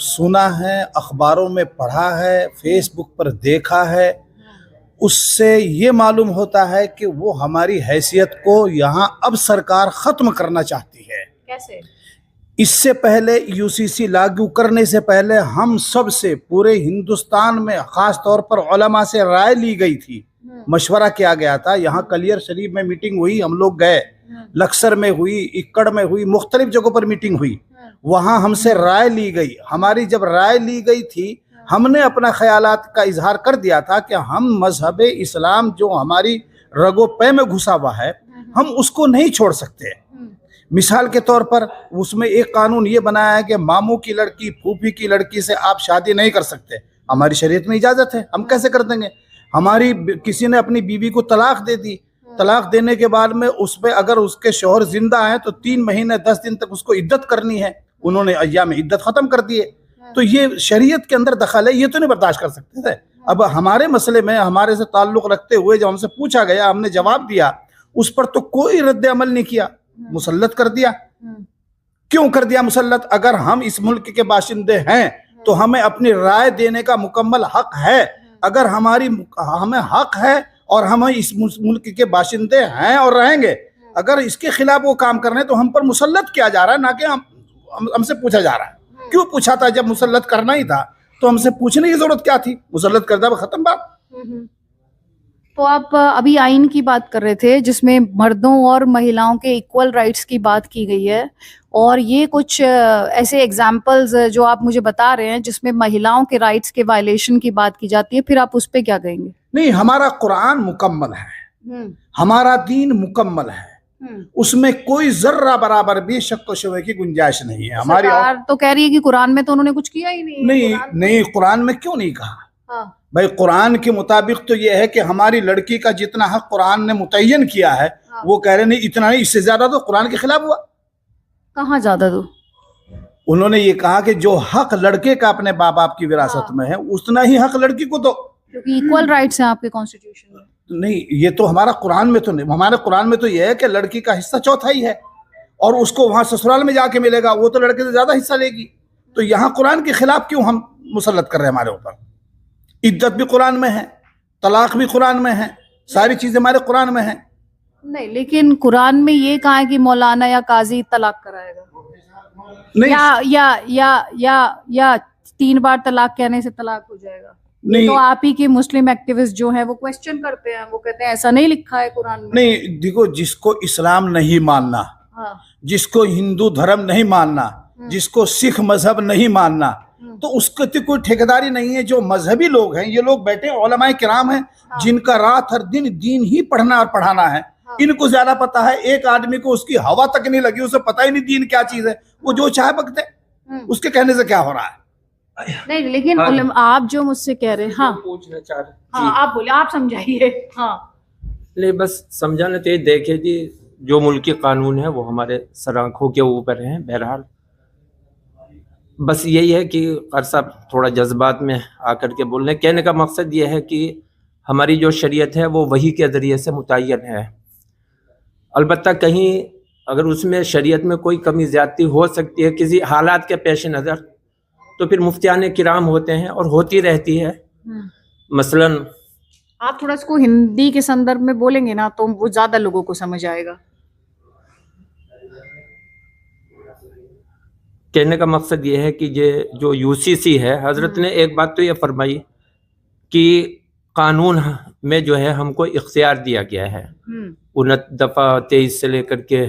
سنا ہے، اخباروں میں پڑھا ہے، فیس بک پر دیکھا ہے، اس سے یہ معلوم ہوتا ہے کہ وہ ہماری حیثیت کو یہاں اب سرکار ختم کرنا چاہتی ہے۔ کیسے؟ اس سے پہلے UCC لاگو کرنے سے پہلے ہم سب سے پورے ہندوستان میں خاص طور پر علماء سے رائے لی گئی تھی، مشورہ کیا گیا تھا۔ یہاں کلیر شریف میں میٹنگ ہوئی، ہم لوگ گئے، لکسر میں ہوئی، اکڑ میں ہوئی، مختلف جگہوں پر میٹنگ ہوئی، وہاں ہم سے رائے لی گئی۔ ہماری جب رائے لی گئی تھی، ہم نے اپنا خیالات کا اظہار کر دیا تھا کہ ہم مذہب اسلام جو ہماری رگو پے میں گھسا ہوا ہے، ہم اس کو نہیں چھوڑ سکتے۔ مثال کے طور پر اس میں ایک قانون یہ بنایا ہے کہ ماموں کی لڑکی، پھوپھی کی لڑکی سے آپ شادی نہیں کر سکتے۔ ہماری شریعت میں اجازت ہے، ہم کیسے کر دیں گے؟ ہماری کسی نے اپنی بیوی کو طلاق دے دی، طلاق دینے کے بعد میں اس پہ اگر اس کے شوہر زندہ ہیں تو 3 مہینے 10 دن تک اس کو عدت کرنی ہے۔ انہوں نے ایام عدت ختم کر دیے، تو یہ شریعت کے اندر دخل ہے، یہ تو نہیں برداشت کر سکتے تھے۔ اب ہمارے مسئلے میں ہمارے سے تعلق رکھتے ہوئے جب ہم سے پوچھا گیا، ہم نے جواب دیا، اس پر تو کوئی رد عمل نہیں کیا، مسلط کر دیا۔ کیوں کر دیا مسلط؟ اگر ہم اس ملک کے باشندے ہیں تو ہمیں اپنی رائے دینے کا مکمل حق ہے۔ اگر ہمیں حق ہے اور ہم اس ملک کے باشندے ہیں اور رہیں گے، اگر اس کے خلاف وہ کام کر رہے ہیں تو ہم پر مسلط کیا جا رہا ہے، نہ کہ ہم سے پوچھا جا رہا ہے۔ کیوں پوچھا تھا؟ جب مسلط کرنا ہی تھا تو ہم سے پوچھنے کی ضرورت کیا تھی؟ مسلط کر دیا، ختم بات۔ تو آپ ابھی آئین کی بات کر رہے تھے جس میں مردوں اور مہیلاؤں کے ایکول رائٹس کی بات کی گئی ہے، اور یہ کچھ ایسے ایگزامپلز جو آپ مجھے بتا رہے ہیں جس میں مہیلاؤں کے رائٹس کے وائلیشن کی بات کی جاتی ہے، پھر آپ اس پہ کیا کہیں گے؟ نہیں، ہمارا قرآن مکمل ہے، ہمارا دین مکمل ہے، اس میں کوئی ذرہ برابر بھی شک و شبہ کی گنجائش نہیں ہے۔ ہماری سرکار تو کہہ رہی ہے کہ قرآن میں تو انہوں نے کچھ کیا ہی نہیں۔ نہیں، قرآن میں کیوں نہیں کہا؟ بھائی قرآن کے مطابق تو یہ ہے کہ ہماری لڑکی کا جتنا حق قرآن نے متعین کیا ہے، وہ کہہ رہے نہیں اتنا نہیں، اس سے زیادہ تو قرآن کے خلاف ہوا۔ کہاں زیادہ تو؟ انہوں نے یہ کہا کہ جو حق لڑکے کا اپنے باپ باپ کی وراثت میں ہے، اتنا ہی حق لڑکی کو دو، کیونکہ ایکول رائٹس ہیں آپ کے کانسٹیٹیوشن میں۔ نہیں، یہ تو ہمارا قرآن میں تو نہیں، ہمارے قرآن میں تو یہ ہے کہ لڑکی کا حصہ 1/4 ہے، اور اس کو وہاں سسرال میں جا کے ملے گا، وہ تو لڑکے سے زیادہ حصہ لے گی۔ تو یہاں قرآن کے خلاف کیوں ہم مسلط کر رہے ہیں ہمارے اوپر؟ عدت بھی قرآن میں ہے، طلاق بھی قرآن میں ہے، ساری چیزیں ہمارے قرآن میں ہیں۔ نہیں، لیکن قرآن میں یہ کہا ہے کہ مولانا یا قاضی طلاق کرائے گا، یا 3 بار طلاق کہنے سے طلاق ہو جائے گا۔ نہیں تو آپ ہی کے مسلم ایکٹیوسٹ جو ہیں وہ کوسچن کرتے ہیں، وہ کہتے ہیں ایسا نہیں لکھا ہے قرآن میں۔ نہیں، دیکھو، جس کو اسلام نہیں ماننا، جس کو ہندو دھرم نہیں ماننا، جس کو سکھ مذہب نہیں ماننا، تو اس کی کوئی ٹھیکیداری نہیں ہے۔ جو مذہبی لوگ ہیں، یہ لوگ بیٹھے علماء کرام ہیں جن کا رات ہر دن دین ہی پڑھنا اور پڑھانا ہے، ان کو زیادہ پتا ہے۔ ایک آدمی کو اس کی ہوا تک نہیں لگی، اسے پتہ ہی نہیں دین کیا چیز ہے، وہ جو چاہے بکتے، اس کے کہنے سے کیا ہو رہا ہے؟ نہیں، لیکن آپ جو مجھ سے کہہ رہے ہیں، ہاں پوچھنا چاہ رہے، آپ بولے، آپ سمجھائیے۔ ہاں نہیں، بس سمجھانا تو یہ دیکھے جی، جو ملکی قانون ہے وہ ہمارے سر آنکھوں کے اوپر ہیں۔ بہرحال بس یہی ہے کہ قاری صاحب تھوڑا جذبات میں آ کر کے بولنے، کہنے کا مقصد یہ ہے کہ ہماری جو شریعت ہے وہ وحی کے ذریعے سے متعین ہے۔ البتہ کہیں اگر اس میں شریعت میں کوئی کمی زیادتی ہو سکتی ہے کسی حالات کے پیش نظر، تو پھر مفتیان کرام ہوتے ہیں اور ہوتی رہتی ہے۔ مثلاً آپ تھوڑا اس کو ہندی کے سندرب میں بولیں گے نا تو وہ زیادہ لوگوں کو سمجھ آئے گا۔ کہنے کا مقصد یہ ہے کہ یہ جو UCC ہے، حضرت نے ایک بات تو یہ فرمائی کہ قانون میں جو ہے ہم کو اختیار دیا گیا ہے، 29 دفعہ 23 سے لے کر کے